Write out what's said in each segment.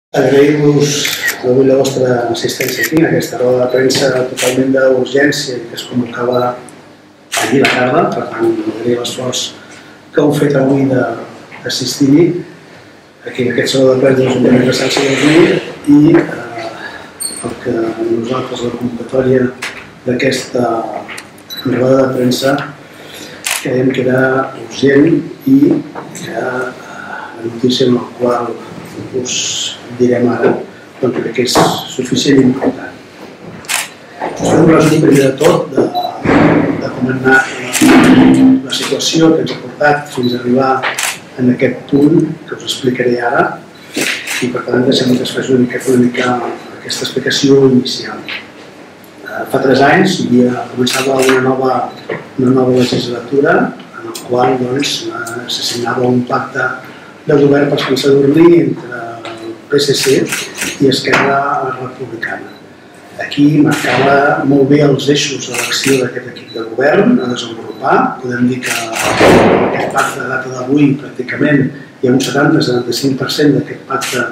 Agrair-vos avui la vostra assistència aquí, en aquesta roda de premsa totalment d'urgència que es convocava ahir a la tarda. Per tant, agrair l'esforç que heu fet avui d'assistir-hi aquí en aquest saló de plens de l'Ajuntament de Sant Sadurní i el que nosaltres, la convocatòria d'aquesta roda de premsa, creiem que era urgent i que la notícia en la qual us direm ara, doncs crec que és suficient i important. Us fem un resum primer de tot de com ha anat la situació que ens ha portat fins a arribar en aquest punt que us explicaré ara i per tant deixem que es faci una mica aquesta explicació inicial. Fa 3 anys començava una nova legislatura en la qual s'assignava un pacte de govern per Sant Sadurní entre el PSC i Esquerra Republicana. Aquí marcava molt bé els eixos de l'acció d'aquest equip de govern a desenvolupar. Podem dir que aquest pacte de data d'avui pràcticament hi ha un 70-75% d'aquest pacte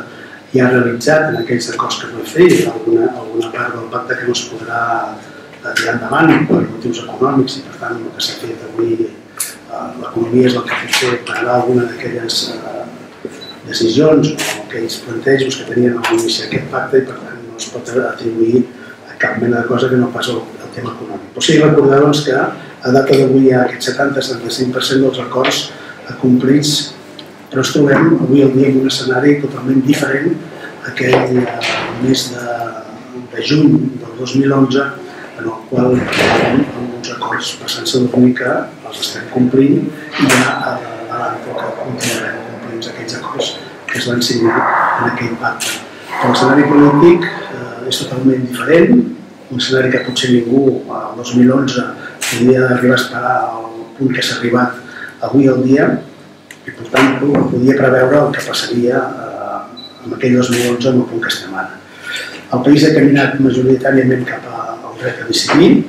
ja realitzat en aquells acords que es van fer. Hi ha alguna part del pacte que no es podrà tirar endavant per motius econòmics i per tant el que s'ha fet avui l'economia és el que potser pararà alguna d'aquelles decisions o aquells plantejos que tenien a l'inici d'aquest pacte i per tant no es pot atribuir a cap mena de cosa que no pas al tema econòmic. Però sí recordar que a data d'avui hi ha aquest 70-75% dels acords complits, però ens trobem avui al dia en un escenari totalment diferent a aquell mes de juny del 2011 en el qual tenim alguns acords per Sant Sadurní que els estem complint i ja avanço que continuarem complint aquells acords que es van signar en aquell pacte. L'escenari polític és totalment diferent, un escenari que potser ningú el 2011 podia arribar a esperar al punt que s'ha arribat avui al dia i per tant podia preveure el que passaria en aquell 2011 en el punt que estem ara. El país ha caminat majoritàriament cap al dret a decidir,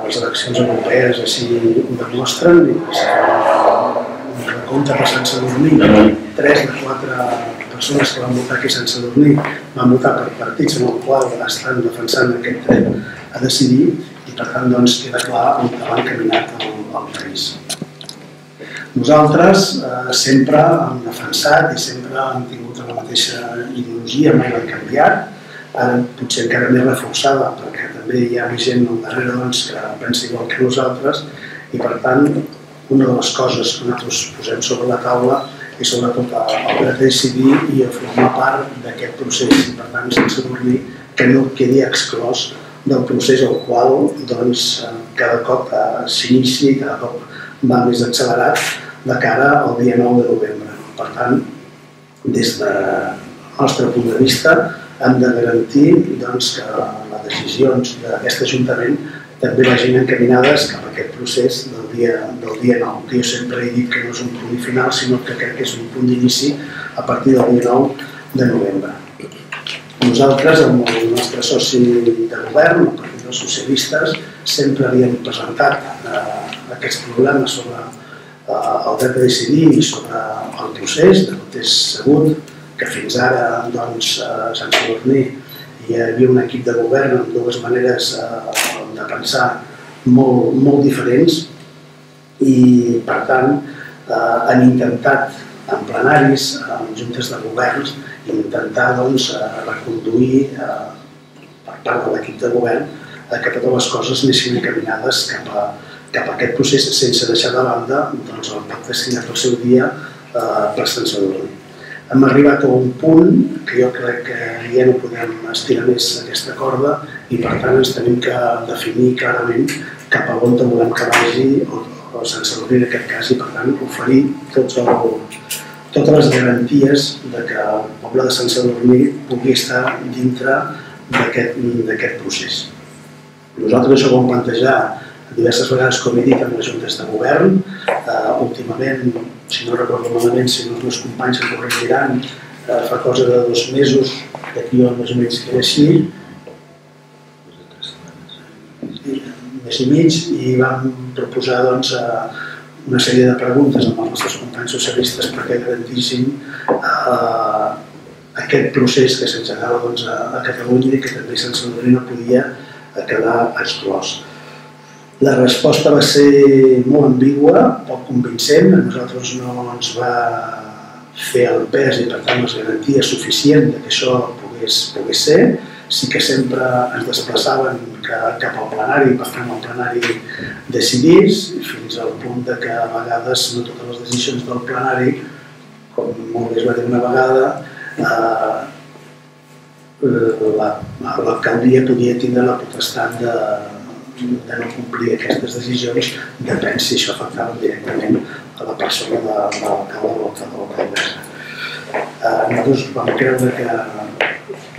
les eleccions europees així ho demostren i un recompte per Sant Sadurní, 3 de 4 persones que van votar aquí a Sant Sadurní van votar per partits en el qual estan defensant aquest dret a decidir i per tant queda clar on han caminat el país. Nosaltres sempre hem defensat i sempre hem tingut la mateixa ideologia, mai l'hem canviat, ara potser encara més reforçada perquè també hi ha gent al darrere que pensa igual que nosaltres i per tant una de les coses que nosaltres posem sobre la taula és sobretot el dret a decidir i a formar part d'aquest procés i per tant Sant Sadurní que no quedi exclòs del procés al qual cada cop s'inicia i cada cop va més accelerat de cara al dia 9 de novembre. Per tant, des del nostre punt de vista hem de garantir que les decisions d'aquest Ajuntament també vagin encaminades cap a aquest procés del dia 9, que jo sempre he dit que no és un punt final, sinó que crec que és un punt d'inici a partir del dia 9 de novembre. Nosaltres, amb el nostre soci de govern, el Partit dels Socialistes, sempre havíem presentat aquests problemes sobre el dret a decidir i sobre el procés. De tot és sabut que fins ara a Sant Sadurní hi havia un equip de govern amb dues maneres de pensar molt diferents i per tant han intentat en plenaris, en juntes de governs, intentar reconduir per part de l'equip de govern que totes les coses anessin encaminades cap a aquest procés sense deixar de banda el pacte signat al seu dia per Sant Sadurní. Hem arribat a un punt que jo crec que ja no podem estirar més aquesta corda i per tant ens tenim que definir clarament cap a on volem que vagi o Sant Sadurní en aquest cas i per tant oferir totes les garanties que el poble de Sant Sadurní pugui estar dintre d'aquest procés. Nosaltres això ho vam plantejar diverses vegades, com he dit, amb les juntes de govern. Últimament, si no recordo malament, si no els meus companys em corregiran, fa cosa de 2 mesos, d'aquí on més o menys queda així, mes i mig, i vam proposar una sèrie de preguntes amb els nostres companys socialistes perquè garantissin aquest procés que s'engegava a Catalunya i que també Sant Sadurní no podia quedar exclòs. La resposta va ser molt ambigua, poc convincent, a nosaltres no ens va fer el pes i per tant les garanties suficients que això pogués ser. Sí que sempre ens desplaçaven cap al plenari, per tant el plenari decidís, fins al punt que a vegades no totes les decisions del plenari, com molt bé es va dir una vegada, l'alcaldia podia tindre la potestat de no complir aquestes decisions, depèn si això afectava directament a la persona de l'alcalde o l'alcaldessa. Nosaltres vam creure que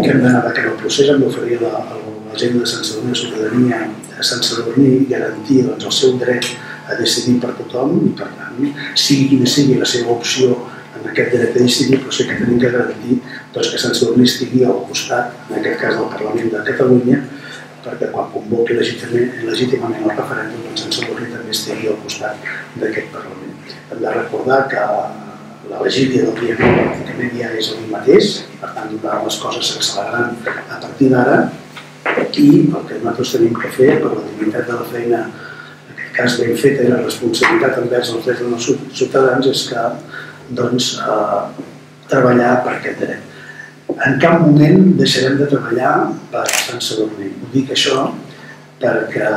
hem d'anar de cara al procés, hem d'oferir a la gent de Sant Sadurní, a la ciutadania de Sant Sadurní, garantir el seu dret a decidir per tothom i, per tant, sigui quina sigui la seva opció en aquest dret a decidir, però sí que tenim que garantir que Sant Sadurní estigui al costat, en aquest cas del Parlament de Catalunya, perquè quan convoqui legítimament el referèndum, Sant Sadurní també estigui al costat d'aquest Parlament. Hem de recordar que la vigília del dia 9 pràcticament ja és avui mateix, per tant les coses s'acceleraran a partir d'ara i el que nosaltres tenim que fer per la dignitat de la feina, en aquest cas ben feta i la responsabilitat envers els drets dels ciutadans és que treballar per aquest dret. En cap moment deixarem de treballar per Sant Sadurní. Ho dic això perquè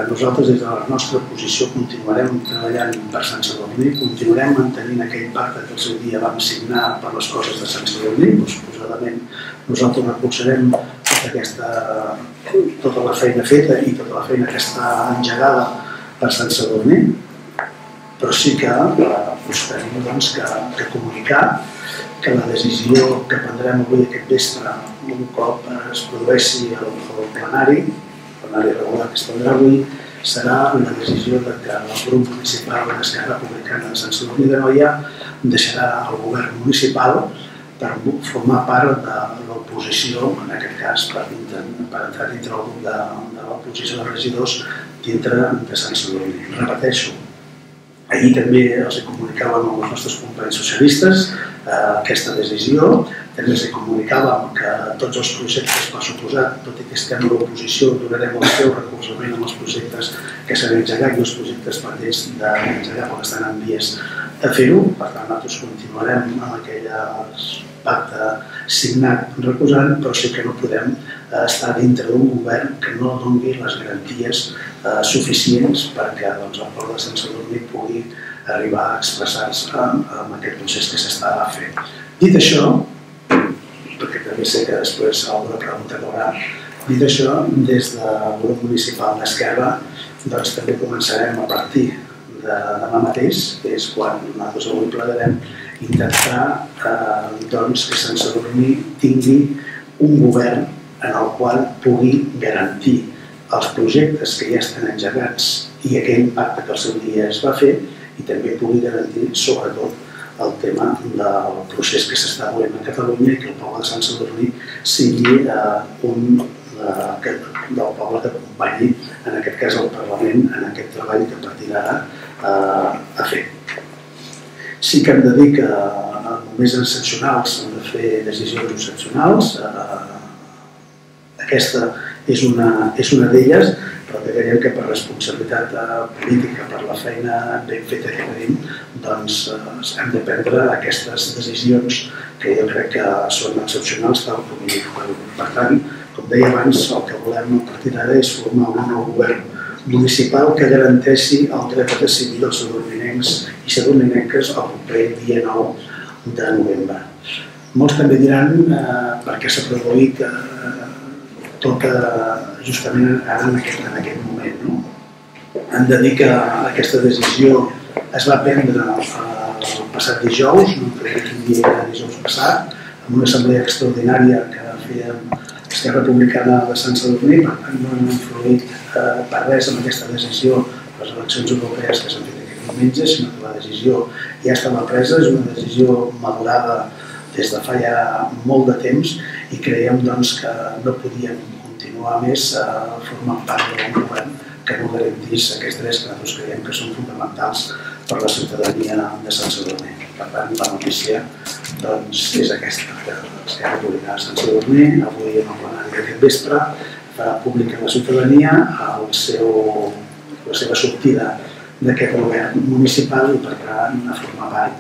nosaltres des de la nostra posició continuarem treballant per Sant Sadurní, continuarem mantenint aquell pacte que al seu dia vam signar per les coses de Sant Sadurní, suposadament nosaltres recolzarem tota la feina feta i tota la feina que està engegada per Sant Sadurní, però sí que tenim que comunicar que la decisió que prendrem avui aquest vespre, un cop es produeixi el plenari regular que es prendrà avui, serà la decisió que el grup municipal d'Esquerra Republicana de Sant Sadurní d'Anoia deixarà el govern municipal per formar part de l'oposició, en aquest cas per entrar dintre el grup de l'oposició de regidors dintre de Sant Sadurní. Repeteixo, ahir també els comunicàvem amb els nostres companys socialistes aquesta decisió, també els comunicàvem que tots els projectes per suposat, tot i que estem a l'oposició, donarem el seu recolzament amb els projectes que s'han engegat i els projectes pendents d'engegar perquè estan en vies de fer-ho. Per tant, nosaltres continuarem amb aquell pacte signat recolzant, però sí que no podem estar dintre d'un govern que no doni les garanties suficients perquè el poble de Sant Sadurní pugui arribar a expressar-se en aquest procés que s'està fent. Dit això, perquè també sé que després alguna pregunta haurà, dit això, des del grup municipal d'Esquerra també començarem a partir de demà mateix, que és quan nosaltres avui plegarem, intentar que Sant Sadurní tingui un govern en el qual pugui garantir els projectes que ja estan engegats i aquell pacte que al seu dia es va fer i també pugui garantir, sobretot, el tema del procés que s'està duent a Catalunya i que el poble de Sant Sadurní sigui un del poble que acompanyi, en aquest cas el Parlament, en aquest treball que a partir d'ara ha fet. Sí que hem de dir que només en excepcionals s'han de fer decisions excepcionals. Aquesta és una d'elles, però que creiem que per responsabilitat política, per la feina ben feta que tenim, doncs hem de prendre aquestes decisions que jo crec que són excepcionals tal com dic. Per tant, com deia abans, el que volem a partir d'ara és formar un nou govern municipal que garanteixi el dret a decidir dels sadurninencs i sadurninenques el proper dia 9 de novembre. Molts també diran per què s'ha produït tot justament ara en aquest moment. Hem de dir que aquesta decisió es va prendre el passat dijous, no crec quin dia era dijous passat, en una assemblea extraordinària que fèiem Esquerra Republicana de Sant Sadurní, per tant no hem influït per res en aquesta decisió les eleccions europees que s'han fet aquest diumenge, sinó que la decisió ja estava presa, és una decisió madurada des de fa ja molt de temps i creiem que no podíem continuar més formant part d'un govern que no garantís aquests drets que nosaltres creiem que són fonamentals per a la ciutadania de Sant Sadurní. Per tant, la notícia doncs és aquesta, que Esquerra Republicana de Sant Sadurní, avui en el plenari d'aquest vespre, farà pública a la ciutadania la seva sortida d'aquest govern municipal i per tant a formar part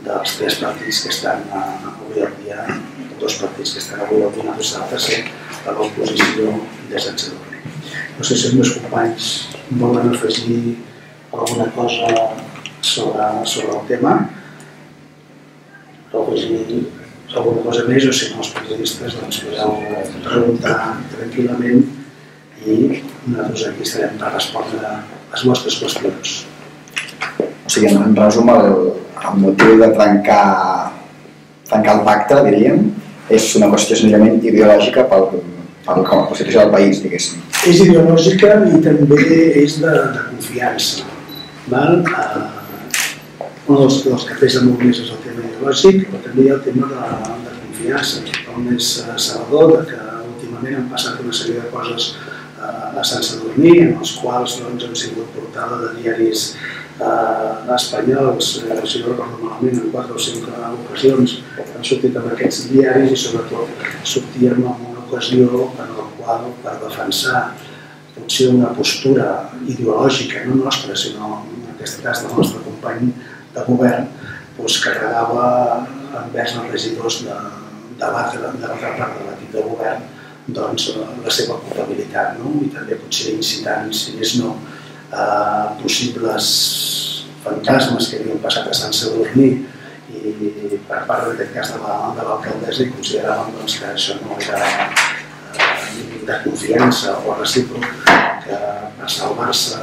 dels 3 partits que estan avui al dia, 2 partits que estan avui al dia, el tercer a l'oposició de Sant Sadurní. No sé si els meus companys volen afegir alguna cosa sobre el tema, o afegir alguna cosa més, o si no els periodistes podeu preguntar tranquil·lament i nosaltres aquí estarem per respondre les vostres qüestions. O sigui, en resum, el motiu de trencar el pacte, diríem, és una qüestió senzillament ideològica per la situació del país, diguéssim. És ideològica i també és de confiança. Un dels que pesa molt més és el tema ideològic, però també hi ha el tema de confiança. El més sabedor que últimament han passat una sèrie de coses a Sant Sadurní, en els quals han sigut portada de diaris espanyols, si no recordo malament, en 4 o 5 ocasions han sortit en aquests diaris i sobretot sortíem en una ocasió en la qual, per defensar potser una postura ideològica, no nostra, sinó en aquest cas del nostre company de govern, carregava envers els regidors de l'altra part de l'equip de govern la seva culpabilitat i també potser incitant, si més no, possibles fantasmes que havien passat a Sant Sadurní i per part d'aquest cas de l'alcaldessa i consideraven que això no era de confiança o recíproc, que per salvar-se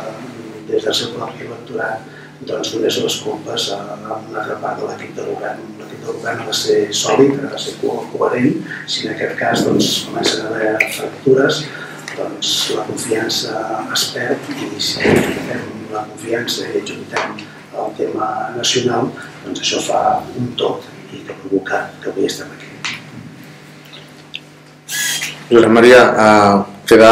des del seu propi electorat donés les culpes a una altra part de l'equip de govern. L'equip de govern ha de ser sòlid, ha de ser coherent. Si en aquest cas comencen a haver fractures, la confiança es perd i si adjuntem la confiança i adjuntem el tema nacional, això fa un tot i que ha provocat que avui estem aquí. Josep Maria, queda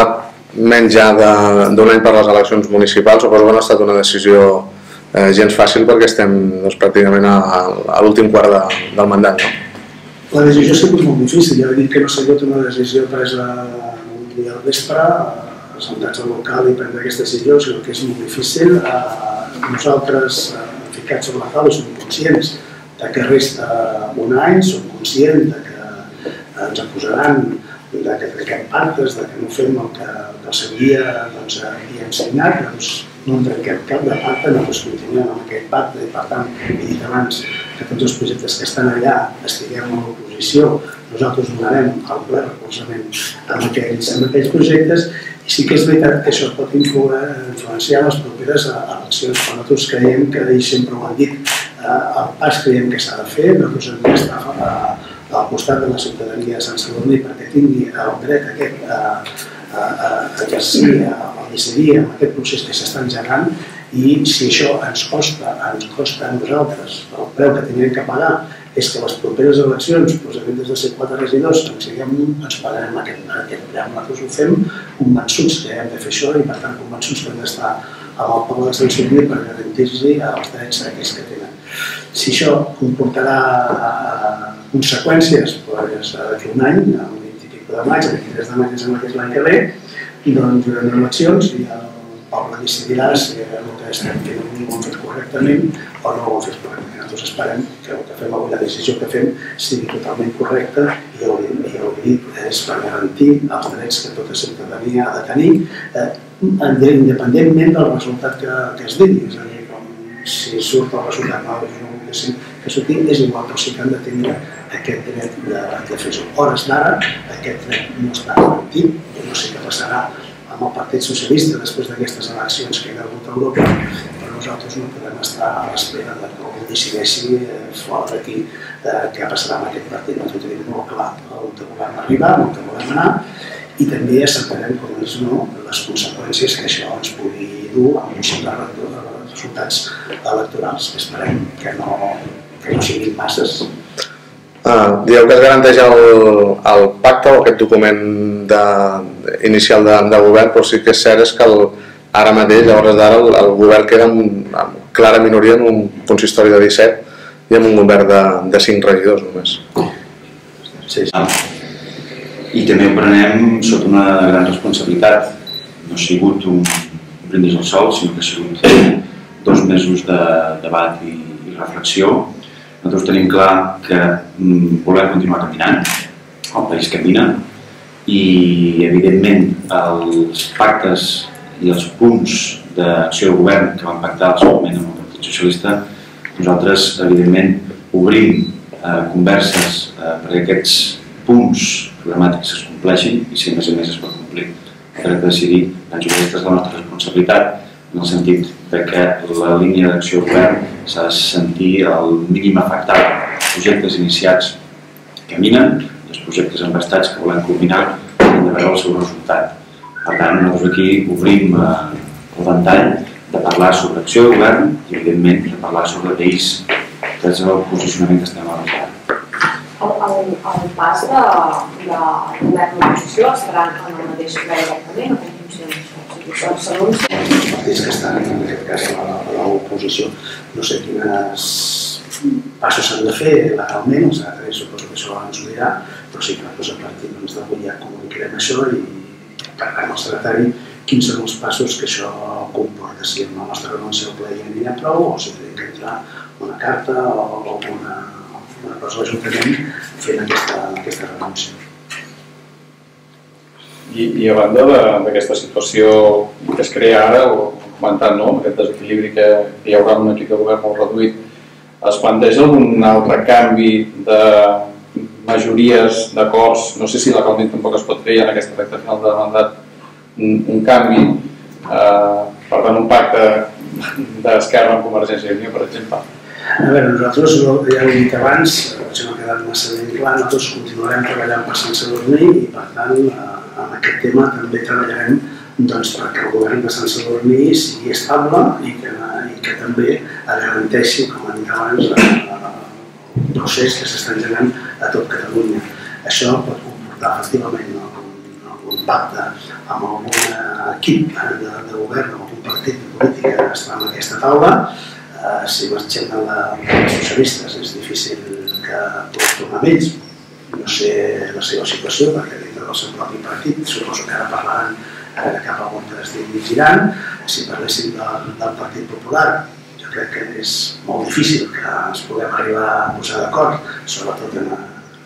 menys ja d'un any per les eleccions municipals. Suposo que no ha estat una decisió gens fàcil perquè estem pràcticament a l'últim quart del mandat, no? La decisió ha sigut molt difícil. Ja he dit que no s'ha sigut una decisió presa un dia al vespre, assentats al local i prendre aquesta decisió, sinó que és molt difícil. Nosaltres, ficats sobre la taula, som conscients que resta un any, som conscients que ens acusaran que trenquem pactes, que no fem el que al seu dia havíem signat, no en trenquem cap de pacte, nosaltres continuem amb aquest pacte i per tant, he dit abans que tots els projectes que estan allà estiguem a l'oposició, nosaltres donarem el ple recolzament amb aquells projectes i sí que és veritat que això pot influenciar les properes eleccions, però nosaltres creiem que ells sempre ho han dit, el pas creiem que s'ha de fer, nosaltres hem d'estar al costat de la ciutadania de Sant Sadurní perquè tingui el dret aquest a exercir, a decidir en aquest procés que s'està engegant i si això ens costa a nosaltres, el preu que tindrem que pagar és que les properes eleccions, des de ser 4 regidors, ens pagarem aquest preu. Nosaltres ho fem convençuts que hem de fer això i per tant convençuts que hem d'estar amb el poble de Sant Sadurní per garantir-los els drets aquells que tenen. Si això comportarà conseqüències, d'aquí un any, el 20 i pico de maig, el 23 de maig sembla que és l'any que ve, doncs hi haurà eleccions i el poble decidirà si el que estem fent avui ho hem fet correctament o no ho hem fet correctament. Nosaltres esperem que el que fem avui, la decisió que fem, sigui totalment correcta i ja ho he dit, és per garantir els drets que tota ciutadania ha de tenir, independentment del resultat que es digui. És a dir, si surt el resultat no volguéssim que surti, és igual, però sí que han de tenir aquest dret de fer-ho. Hores d'ara, aquest dret no està garantit, jo no sé què passarà amb el Partit Socialista després d'aquestes eleccions que hi ha hagut a Europa, però nosaltres no podem estar a l'espera que algú decideixi fora d'aquí què passarà amb aquest partit. Nosaltres tenim molt clar on volem arribar, on volem anar, i també acceptarem, com és no, les conseqüències que això ens pugui dur amb un cert resultats electorals, que esperem que no siguin masses. Dieu que es garanteix el pacte o aquest document inicial de govern, però sí que és cert que ara mateix, a hores d'ara, el govern queda amb clara minoria en un consistori de 17 i amb un govern de 5 regidors només. Sí. I també ho prenem sota una gran responsabilitat. No ha sigut un brindis al sol, sinó que ha sigut 2 mesos de debat i reflexió. Nosaltres tenim clar que volem continuar caminant, el país camina, i evidentment els pactes i els punts d'acció de govern que van pactar al seu moment amb el Partit Socialista, nosaltres evidentment obrim converses perquè aquests punts programàtics es compleixin i si a més es pot complir el dret de decidir, doncs aquesta és la nostra responsabilitat en el sentit que la línia d'acció de govern s'ha de sentir el mínim afectat. Els projectes iniciats caminen i els projectes embastats que volem culminar han de veure el seu resultat. Per tant, nosaltres aquí obrim el ventall de parlar sobre acció de govern i evidentment de parlar sobre lleis, que és el posicionament que estem avançant. El pas de l'oposició estarà en el mateix ple directament o com funciona això? Els partits que estan en aquest cas a l'oposició no sé quines passos s'han de fer legalment, el secretari suposo que això ens ho dirà, però sí que a partir d'avui ja comunicarem això i per tant el secretari quins són els passos que això comporta, si amb la nostra renúncia al ple ja n'hi ha prou o si tenim que entrar una carta o una cosa a l'Ajuntament fent aquesta renúncia. I a banda d'aquesta situació que es crea ara, o comentant aquest desequilibri que hi haurà un equip de govern molt reduït, es planteja algun altre canvi de majories, d'acords, no sé si legalment tampoc es pot fer en aquesta recta final de mandat, un canvi, per tant un pacte d'Esquerra amb Convergència i Unió, per exemple? A veure, nosaltres, ja ho he dit abans, potser no ha quedat massa ben clar, nosaltres continuarem treballant per Sant Sadurní i per tant en aquest tema també treballarem perquè el govern de Sant Sadurní sigui estable i que també garanteixi, com hem dit abans, el procés que s'està engegat a tot Catalunya. Això pot comportar efectivament un pacte amb algun equip de govern o algun partit polític que està en aquesta taula. Si marxem dels socialistes és difícil que pugui tornar amb ells. No sé la seva situació, perquè dintre del seu propi partit, suposo que ara parlaran cap a on es dirigiran. Si parléssim del Partit Popular, jo crec que és molt difícil que ens puguem arribar a posar d'acord, sobretot en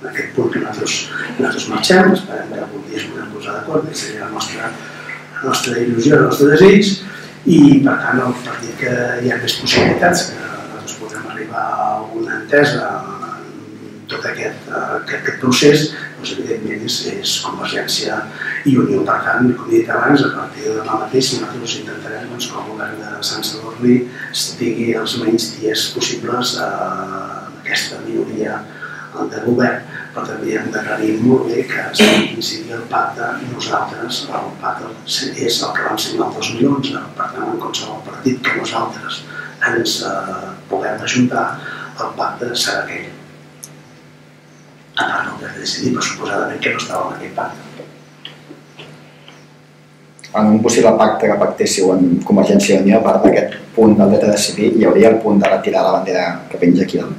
aquest punt que nosaltres marxem. Esperem que algun dia es puguem posar d'acord, que seria la nostra il·lusió, el nostre desig. I per tant el partit que hi ha més possibilitats que nosaltres podem arribar a una entesa en tot aquest procés, doncs evidentment és Convergència i Unió. Per tant, com he dit abans, a partir de demà mateix nosaltres intentarem que el govern de Sant Sadurní estigui els menys dies possibles a aquesta minoria de govern, però també hem d'aclarir molt bé que si incidir el pacte, nosaltres, el pacte és el que vam signar el 2011, per tant, en qualsevol partit que nosaltres ens puguem ajuntar, el pacte serà aquell. A part del dret de decidir, però suposadament que no estava en aquell pacte. En un possible pacte que pactéssiu en Convergència i Unió, a part d'aquest punt del dret a decidir, hi hauria el punt de retirar la bandera que penja aquí dalt?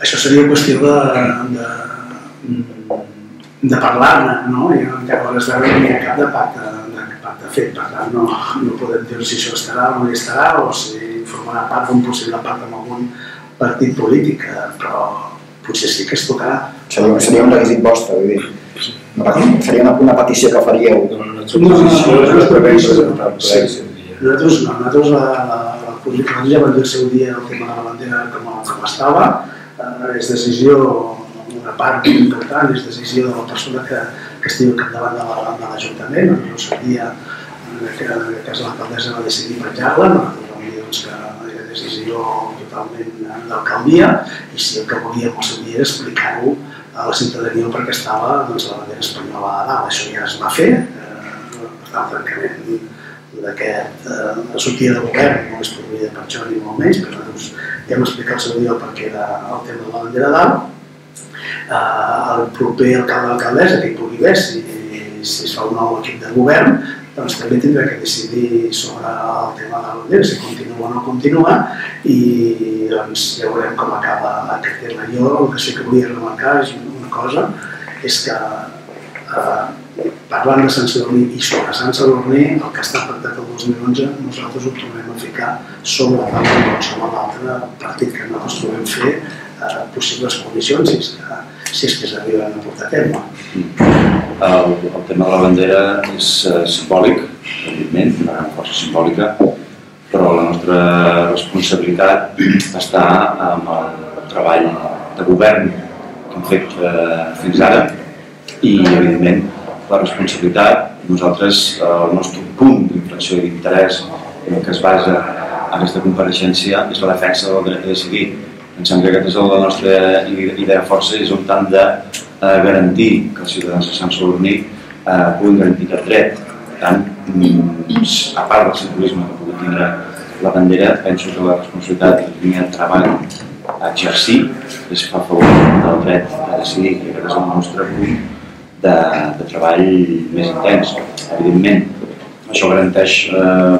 Això seria qüestió de parlar-ne, no? I encara a hores d'ara no hi ha cap de pacte fet, per tant no podem dir si això estarà o no hi estarà o si formarà part d'un possible pacte amb algun partit polític, però potser sí que es tocarà. Seria un requisit vostre, vull dir. Seria una petició que faríeu. Nosaltres ja vam dir el seu dia el tema de la bandera com estava. És decisió, una part important, és decisió de la persona que estigui al capdavant de l'Ajuntament. No sabia en aquest cas l'alcaldessa va decidir penjar-la, nosaltres vam dir que era decisió totalment d'alcaldia i si el que volíem al seu dia era explicar-ho a la ciutadania perquè estava la bandera espanyola a dalt. Això ja es va fer, per tant, francament, la sortida de govern no és produïda per això ni molt menys, però nosaltres ja hem explicat al seu dia per què era el tema de la bandera dalt. El proper alcalde o alcaldessa que hi pugui haver, si es fa un nou equip de govern, doncs també tindrà que decidir sobre el tema de la bandera, si continua o no continua, i doncs ja veurem com acaba aquest tema. Jo el que sí que volia remarcar és una cosa, és que parlant de Sant Sadurní i sobre Sant Sadurní, el que està pactat el 2011, nosaltres ho tornem a ficar sobre la taula de qualsevol altre partit que nosaltres trobem fer possibles condicions, si és que s'arriben a portar a terme. El tema de la bandera és simbòlic, evidentment, una gran força simbòlica, però la nostra responsabilitat està amb el treball de govern que hem fet fins ara i, evidentment, la responsabilitat, nosaltres, el nostre punt d'inflexió i d'interès en què es basa aquesta compareixença és la defensa del dret a decidir. Pensem que aquesta és la nostra idea força, és un tant de garantir que els ciutadans de Sant Sadurní puguin garantir aquest dret. Per tant, a part del simbolisme que pugui tindre la bandera, penso que la responsabilitat de la línia de treball a exercir és a favor del dret a decidir, i aquest és el nostre punt de treball més intens. Evidentment, això garanteix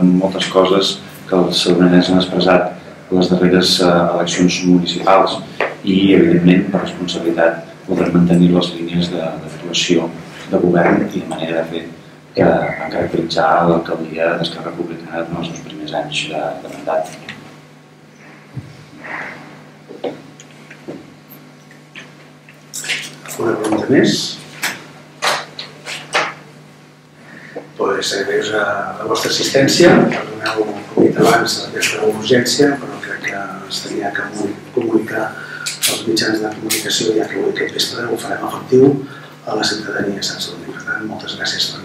moltes coses que els sadurnesos han expressat a les darreres eleccions municipals i, evidentment, per responsabilitat podrem mantenir les línies d'actuació de govern i de manera de fer que van caracteritzar l'alcaldia d'Esquerra Republicana en els 2 primers anys de mandat. Una pregunta més? Pues agraïs la vostra assistència, perdoneu, com he dit abans, aquesta urgència, però crec que es tenia que comunicar als mitjans de comunicació, ja que avui aquest vespre ho farem efectiu a la ciutadania de Sant Sadurní. Per tant, moltes gràcies per